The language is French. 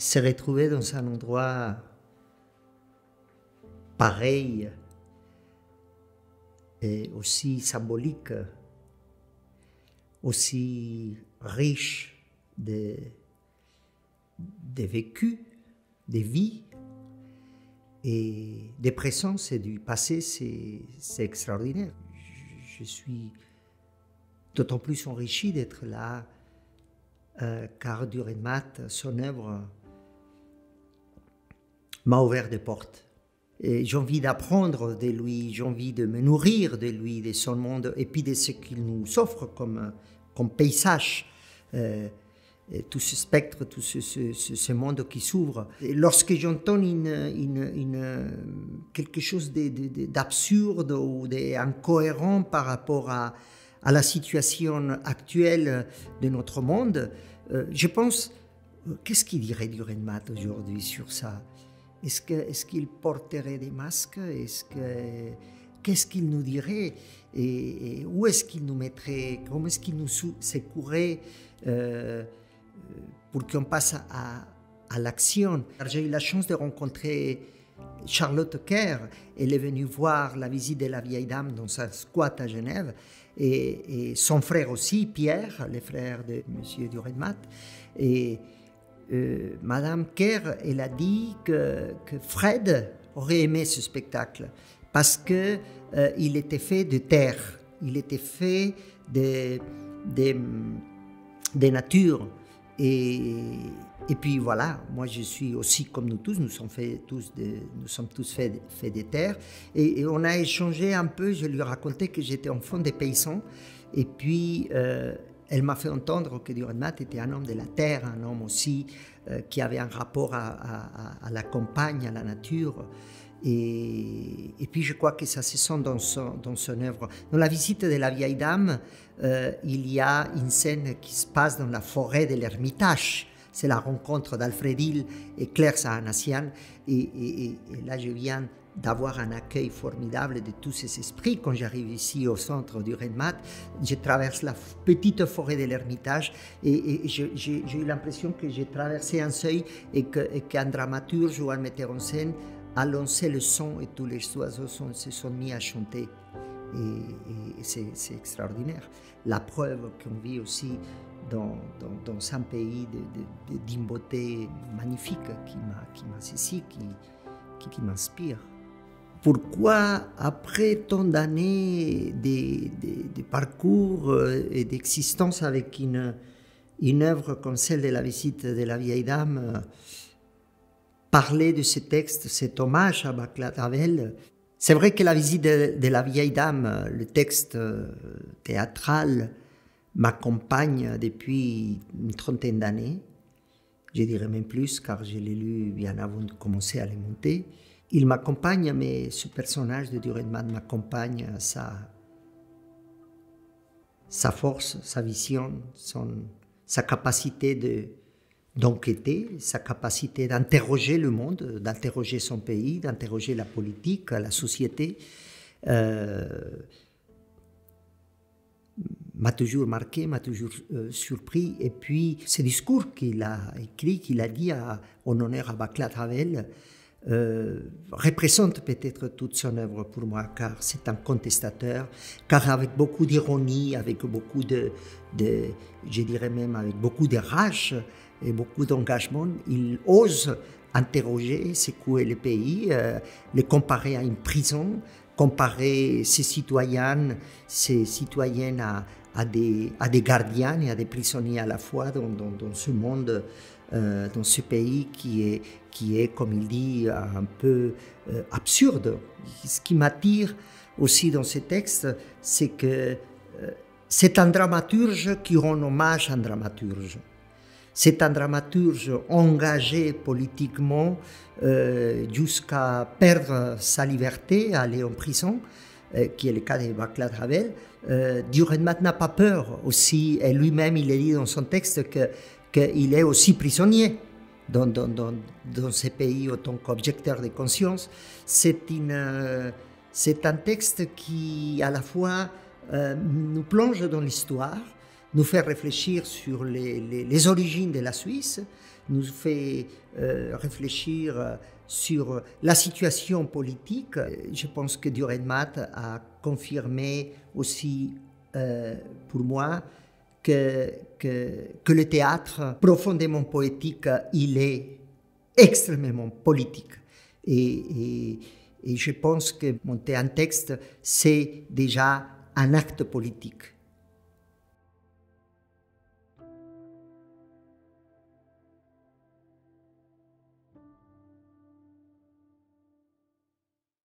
se retrouver dans un endroit pareil et aussi symbolique, aussi riche de vécus, de vies et des présences et du passé, c'est extraordinaire. Je suis d'autant plus enrichi d'être là car Dürrenmatt, son œuvre, m'a ouvert des portes. J'ai envie d'apprendre de lui, j'ai envie de me nourrir de lui, de son monde, et puis de ce qu'il nous offre comme paysage, tout ce spectre, tout ce monde qui s'ouvre. Lorsque j'entends quelque chose d'absurde ou d'incohérent par rapport à la situation actuelle de notre monde, je pense, qu'est-ce qu'il dirait Dürrenmatt aujourd'hui sur ça ? Est-ce qu'il porterait des masques? Qu'est-ce qu'il nous dirait? Et où est-ce qu'il nous mettrait? Comment est-ce qu'il nous secourait pour qu'on passe à l'action? J'ai eu la chance de rencontrer Charlotte Kerr. Elle est venue voir la visite de la vieille dame dans un squat à Genève. Et son frère aussi, Pierre, le frère de M. Dürrenmatt. Et Madame Kerr, elle a dit que Fred aurait aimé ce spectacle parce que il était fait de terre, il était fait de nature. Et puis voilà, moi je suis aussi comme nous tous, nous sommes tous faits de terre. Et on a échangé un peu, je lui ai raconté que j'étais enfant des paysans. Et puis elle m'a fait entendre que Dürrenmatt était un homme de la terre, un homme aussi qui avait un rapport à la campagne, à la nature. Et puis je crois que ça se sent dans son œuvre. Dans la visite de la vieille dame, il y a une scène qui se passe dans la forêt de l'Ermitage. C'est la rencontre d'Alfred Hill et Claire Sahanassian. Et là, je viens d'avoir un accueil formidable de tous ces esprits. Quand j'arrive ici au centre Dürrenmatt, je traverse la petite forêt de l'Ermitage et j'ai eu l'impression que j'ai traversé un seuil et qu'un dramaturge ou un metteur en scène a lancé le son et tous les oiseaux se sont mis à chanter. Et c'est extraordinaire. La preuve qu'on vit aussi dans un pays d'une beauté magnifique qui m'a saisi, qui m'inspire. Pourquoi, après tant d'années de parcours et d'existence avec une œuvre comme celle de la visite de la vieille dame, parler de ce texte, cet hommage à Václav Havel? C'est vrai que la visite de la vieille dame, le texte théâtral, m'accompagne depuis une trentaine d'années. Je dirais même plus, car je l'ai lu bien avant de commencer à le monter. Il m'accompagne, mais ce personnage de Dürrenmatt m'accompagne, sa force, sa vision, sa capacité d'enquêter, sa capacité d'interroger le monde, d'interroger son pays, d'interroger la politique, la société, m'a toujours marqué, m'a toujours surpris. Et puis, ce discours qu'il a écrit, qu'il a dit en honneur à Václav Havel, représente peut-être toute son œuvre pour moi, car c'est un contestateur, car avec beaucoup d'ironie, avec beaucoup je dirais même avec beaucoup de rage et beaucoup d'engagement, il ose interroger, secouer le pays, le comparer à une prison, comparer ses citoyennes à des gardiens et à des prisonniers à la fois dans ce monde, dans ce pays qui est, comme il dit, un peu absurde. Ce qui m'attire aussi dans ce texte, c'est que c'est un dramaturge qui rend hommage à un dramaturge. C'est un dramaturge engagé politiquement jusqu'à perdre sa liberté, aller en prison, qui est le cas de Václav Havel. Dürrenmatt n'a pas peur aussi, et lui-même il a dit dans son texte qu'il est aussi prisonnier dans ce pays en tant qu'objecteur de conscience. C'est un texte qui à la fois nous plonge dans l'histoire, nous fait réfléchir sur les origines de la Suisse, nous fait réfléchir sur la situation politique. Je pense que Dürrenmatt a confirmé aussi pour moi que le théâtre profondément poétique, il est extrêmement politique. Et je pense que monter un texte, c'est déjà un acte politique.